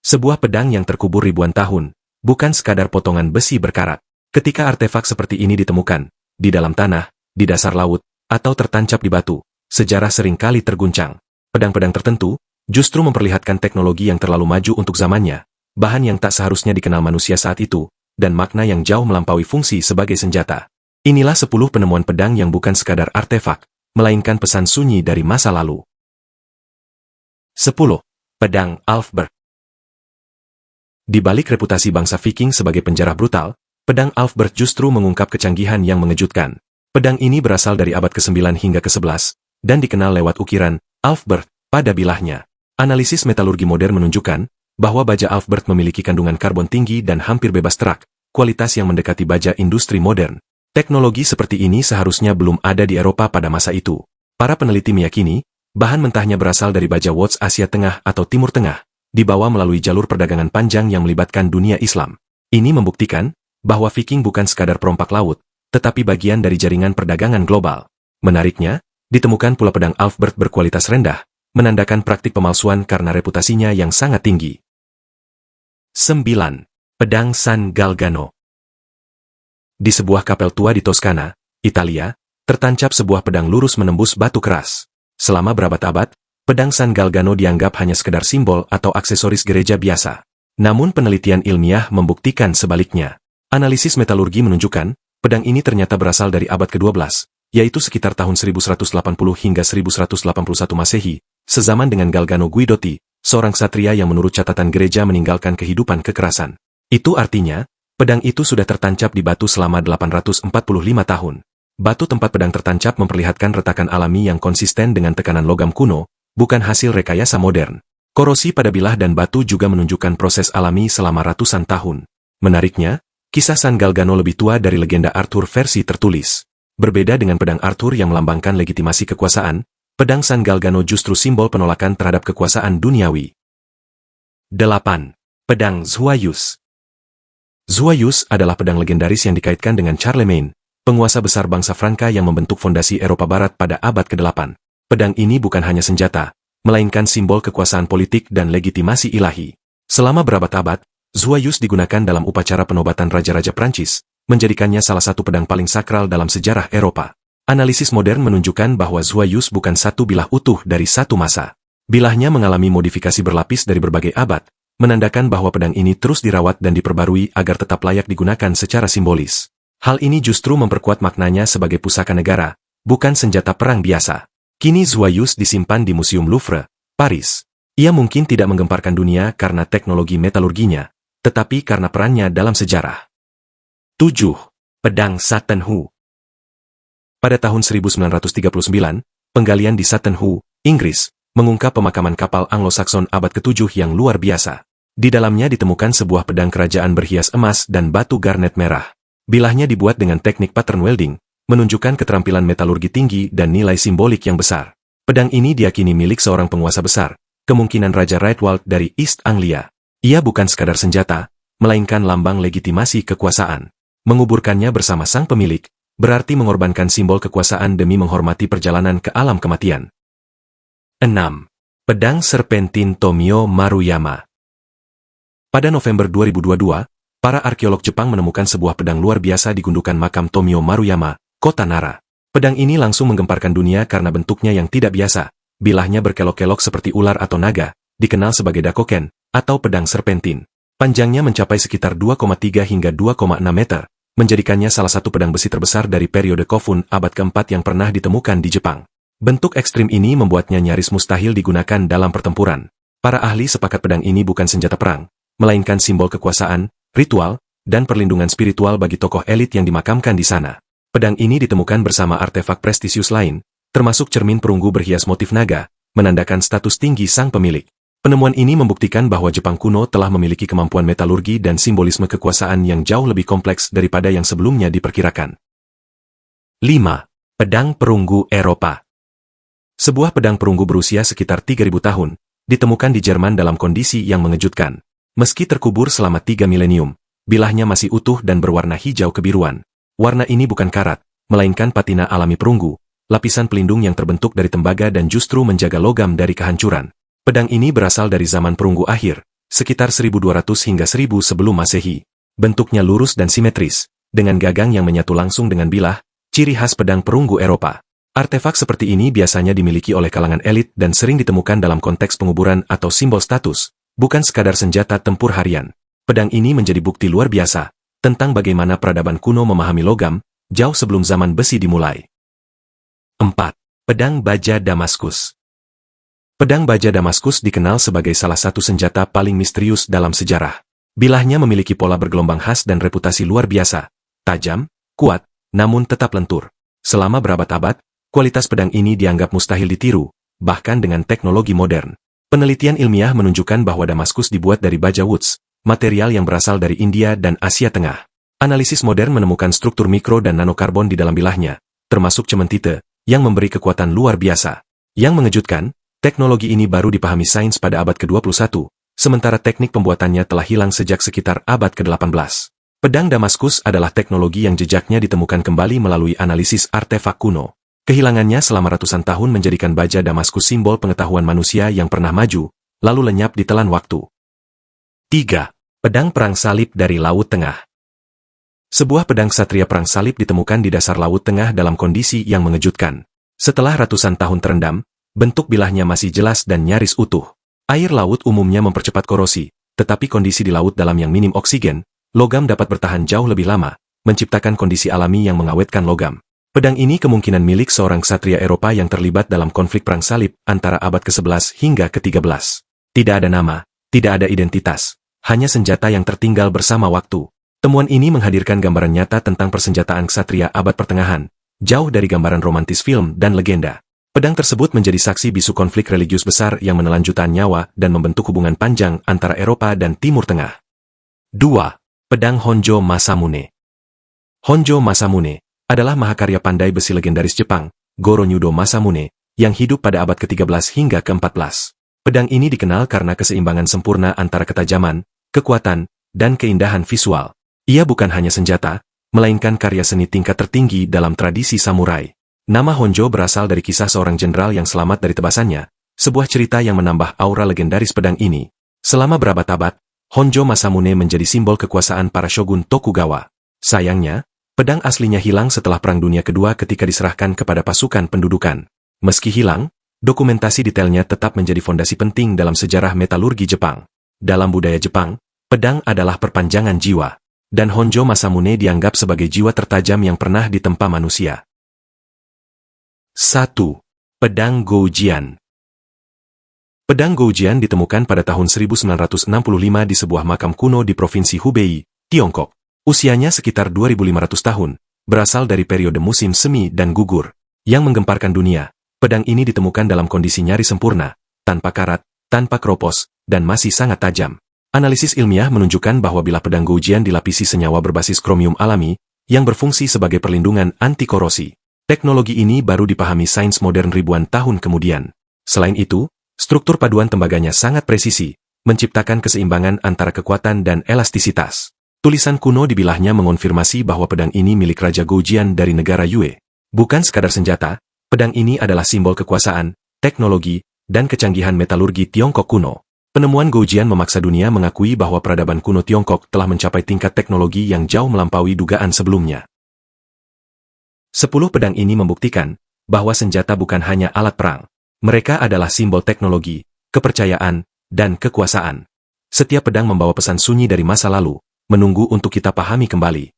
Sebuah pedang yang terkubur ribuan tahun, bukan sekadar potongan besi berkarat. Ketika artefak seperti ini ditemukan, di dalam tanah, di dasar laut, atau tertancap di batu, sejarah seringkali terguncang. Pedang-pedang tertentu justru memperlihatkan teknologi yang terlalu maju untuk zamannya, bahan yang tak seharusnya dikenal manusia saat itu, dan makna yang jauh melampaui fungsi sebagai senjata. Inilah 10 penemuan pedang yang bukan sekadar artefak, melainkan pesan sunyi dari masa lalu. 10. Pedang Alfberg. Di balik reputasi bangsa Viking sebagai penjara brutal, pedang Alfberg justru mengungkap kecanggihan yang mengejutkan. Pedang ini berasal dari abad ke-9 hingga ke-11, dan dikenal lewat ukiran Alfberg pada bilahnya. Analisis metalurgi modern menunjukkan bahwa baja Alfberg memiliki kandungan karbon tinggi dan hampir bebas terak, kualitas yang mendekati baja industri modern. Teknologi seperti ini seharusnya belum ada di Eropa pada masa itu. Para peneliti meyakini, bahan mentahnya berasal dari baja Watts Asia Tengah atau Timur Tengah, dibawa melalui jalur perdagangan panjang yang melibatkan dunia Islam. Ini membuktikan bahwa Viking bukan sekadar perompak laut, tetapi bagian dari jaringan perdagangan global. Menariknya, ditemukan pula pedang Alfberg berkualitas rendah, menandakan praktik pemalsuan karena reputasinya yang sangat tinggi. 9. Pedang San Galgano. Di sebuah kapel tua di Toskana, Italia, tertancap sebuah pedang lurus menembus batu keras. Selama berabad-abad, pedang San Galgano dianggap hanya sekedar simbol atau aksesoris gereja biasa. Namun penelitian ilmiah membuktikan sebaliknya. Analisis metalurgi menunjukkan, pedang ini ternyata berasal dari abad ke-12, yaitu sekitar tahun 1180 hingga 1181 Masehi, sezaman dengan Galgano Guidotti, seorang ksatria yang menurut catatan gereja meninggalkan kehidupan kekerasan. Itu artinya, pedang itu sudah tertancap di batu selama 845 tahun. Batu tempat pedang tertancap memperlihatkan retakan alami yang konsisten dengan tekanan logam kuno, bukan hasil rekayasa modern. Korosi pada bilah dan batu juga menunjukkan proses alami selama ratusan tahun. Menariknya, kisah San Galgano lebih tua dari legenda Arthur versi tertulis. Berbeda dengan pedang Arthur yang melambangkan legitimasi kekuasaan, pedang San Galgano justru simbol penolakan terhadap kekuasaan duniawi. 8. Pedang Zhuayus. Zhuayus adalah pedang legendaris yang dikaitkan dengan Charlemagne, penguasa besar bangsa Franka yang membentuk fondasi Eropa Barat pada abad ke-8. Pedang ini bukan hanya senjata, melainkan simbol kekuasaan politik dan legitimasi ilahi. Selama berabad-abad, Zhuayus digunakan dalam upacara penobatan raja-raja Prancis, menjadikannya salah satu pedang paling sakral dalam sejarah Eropa. Analisis modern menunjukkan bahwa Zhuayus bukan satu bilah utuh dari satu masa. Bilahnya mengalami modifikasi berlapis dari berbagai abad, menandakan bahwa pedang ini terus dirawat dan diperbarui agar tetap layak digunakan secara simbolis. Hal ini justru memperkuat maknanya sebagai pusaka negara, bukan senjata perang biasa. Kini Zhuayus disimpan di Museum Louvre, Paris. Ia mungkin tidak menggemparkan dunia karena teknologi metalurginya, tetapi karena perannya dalam sejarah. 7. Pedang Sutton Hoo. Pada tahun 1939, penggalian di Sutton Hoo, Inggris, mengungkap pemakaman kapal Anglo-Saxon abad ke-7 yang luar biasa. Di dalamnya ditemukan sebuah pedang kerajaan berhias emas dan batu garnet merah. Bilahnya dibuat dengan teknik pattern welding, menunjukkan keterampilan metalurgi tinggi dan nilai simbolik yang besar. Pedang ini diyakini milik seorang penguasa besar, kemungkinan Raja Raedwald dari East Anglia. Ia bukan sekadar senjata, melainkan lambang legitimasi kekuasaan. Menguburkannya bersama sang pemilik, berarti mengorbankan simbol kekuasaan demi menghormati perjalanan ke alam kematian. 6. Pedang Serpentin Tomio Maruyama. Pada November 2022, para arkeolog Jepang menemukan sebuah pedang luar biasa di gundukan makam Tomio Maruyama, kota Nara. Pedang ini langsung menggemparkan dunia karena bentuknya yang tidak biasa. Bilahnya berkelok-kelok seperti ular atau naga, dikenal sebagai dakoken, atau pedang serpentin. Panjangnya mencapai sekitar 2,3 hingga 2,6 meter, menjadikannya salah satu pedang besi terbesar dari periode Kofun abad ke-4 yang pernah ditemukan di Jepang. Bentuk ekstrim ini membuatnya nyaris mustahil digunakan dalam pertempuran. Para ahli sepakat pedang ini bukan senjata perang, melainkan simbol kekuasaan, ritual, dan perlindungan spiritual bagi tokoh elit yang dimakamkan di sana. Pedang ini ditemukan bersama artefak prestisius lain, termasuk cermin perunggu berhias motif naga, menandakan status tinggi sang pemilik. Penemuan ini membuktikan bahwa Jepang kuno telah memiliki kemampuan metalurgi dan simbolisme kekuasaan yang jauh lebih kompleks daripada yang sebelumnya diperkirakan. 5. Pedang perunggu Eropa. Sebuah pedang perunggu berusia sekitar 3.000 tahun, ditemukan di Jerman dalam kondisi yang mengejutkan. Meski terkubur selama 3 milenium, bilahnya masih utuh dan berwarna hijau kebiruan. Warna ini bukan karat, melainkan patina alami perunggu, lapisan pelindung yang terbentuk dari tembaga dan justru menjaga logam dari kehancuran. Pedang ini berasal dari zaman perunggu akhir, sekitar 1200 hingga 1000 sebelum Masehi. Bentuknya lurus dan simetris, dengan gagang yang menyatu langsung dengan bilah, ciri khas pedang perunggu Eropa. Artefak seperti ini biasanya dimiliki oleh kalangan elit dan sering ditemukan dalam konteks penguburan atau simbol status, bukan sekadar senjata tempur harian. Pedang ini menjadi bukti luar biasa tentang bagaimana peradaban kuno memahami logam, jauh sebelum zaman besi dimulai. 4. Pedang baja Damaskus. Pedang baja Damaskus dikenal sebagai salah satu senjata paling misterius dalam sejarah. Bilahnya memiliki pola bergelombang khas dan reputasi luar biasa. Tajam, kuat, namun tetap lentur. Selama berabad-abad, kualitas pedang ini dianggap mustahil ditiru, bahkan dengan teknologi modern. Penelitian ilmiah menunjukkan bahwa Damaskus dibuat dari baja woods, material yang berasal dari India dan Asia Tengah. Analisis modern menemukan struktur mikro dan nanokarbon di dalam bilahnya, termasuk cementite, yang memberi kekuatan luar biasa. Yang mengejutkan, teknologi ini baru dipahami sains pada abad ke-21, sementara teknik pembuatannya telah hilang sejak sekitar abad ke-18. Pedang Damaskus adalah teknologi yang jejaknya ditemukan kembali melalui analisis artefak kuno. Kehilangannya selama ratusan tahun menjadikan baja Damaskus simbol pengetahuan manusia yang pernah maju, lalu lenyap di telan waktu. 3. Pedang Perang Salib dari Laut Tengah. Sebuah pedang ksatria perang salib ditemukan di dasar Laut Tengah dalam kondisi yang mengejutkan. Setelah ratusan tahun terendam, bentuk bilahnya masih jelas dan nyaris utuh. Air laut umumnya mempercepat korosi, tetapi kondisi di laut dalam yang minim oksigen, logam dapat bertahan jauh lebih lama, menciptakan kondisi alami yang mengawetkan logam. Pedang ini kemungkinan milik seorang ksatria Eropa yang terlibat dalam konflik perang salib antara abad ke-11 hingga ke-13. Tidak ada nama, tidak ada identitas, hanya senjata yang tertinggal bersama waktu. Temuan ini menghadirkan gambaran nyata tentang persenjataan ksatria abad pertengahan, jauh dari gambaran romantis film dan legenda. Pedang tersebut menjadi saksi bisu konflik religius besar yang menelan jutaan nyawa dan membentuk hubungan panjang antara Eropa dan Timur Tengah. 2. Pedang Honjo Masamune. Honjo Masamune adalah mahakarya pandai besi legendaris Jepang, Goro-nyudo Masamune, yang hidup pada abad ke-13 hingga ke-14. Pedang ini dikenal karena keseimbangan sempurna antara ketajaman, kekuatan, dan keindahan visual. Ia bukan hanya senjata, melainkan karya seni tingkat tertinggi dalam tradisi samurai. Nama Honjo berasal dari kisah seorang jenderal yang selamat dari tebasannya, sebuah cerita yang menambah aura legendaris pedang ini. Selama berabad-abad, Honjo Masamune menjadi simbol kekuasaan para shogun Tokugawa. Sayangnya, pedang aslinya hilang setelah Perang Dunia Kedua ketika diserahkan kepada pasukan pendudukan. Meski hilang, dokumentasi detailnya tetap menjadi fondasi penting dalam sejarah metalurgi Jepang. Dalam budaya Jepang, pedang adalah perpanjangan jiwa, dan Honjo Masamune dianggap sebagai jiwa tertajam yang pernah ditempa manusia. 1. Pedang Goujian. Pedang Goujian ditemukan pada tahun 1965 di sebuah makam kuno di Provinsi Hubei, Tiongkok. Usianya sekitar 2500 tahun, berasal dari periode musim semi dan gugur. Yang menggemparkan dunia, pedang ini ditemukan dalam kondisi nyaris sempurna, tanpa karat, tanpa kropos, dan masih sangat tajam. Analisis ilmiah menunjukkan bahwa bilah pedang Goujian dilapisi senyawa berbasis kromium alami, yang berfungsi sebagai perlindungan anti-korosi. Teknologi ini baru dipahami sains modern ribuan tahun kemudian. Selain itu, struktur paduan tembaganya sangat presisi, menciptakan keseimbangan antara kekuatan dan elastisitas. Tulisan kuno di bilahnya mengonfirmasi bahwa pedang ini milik Raja Goujian dari negara Yue. Bukan sekadar senjata, pedang ini adalah simbol kekuasaan, teknologi, dan kecanggihan metalurgi Tiongkok kuno. Penemuan Goujian memaksa dunia mengakui bahwa peradaban kuno Tiongkok telah mencapai tingkat teknologi yang jauh melampaui dugaan sebelumnya. 10 pedang ini membuktikan bahwa senjata bukan hanya alat perang. Mereka adalah simbol teknologi, kepercayaan, dan kekuasaan. Setiap pedang membawa pesan sunyi dari masa lalu, menunggu untuk kita pahami kembali.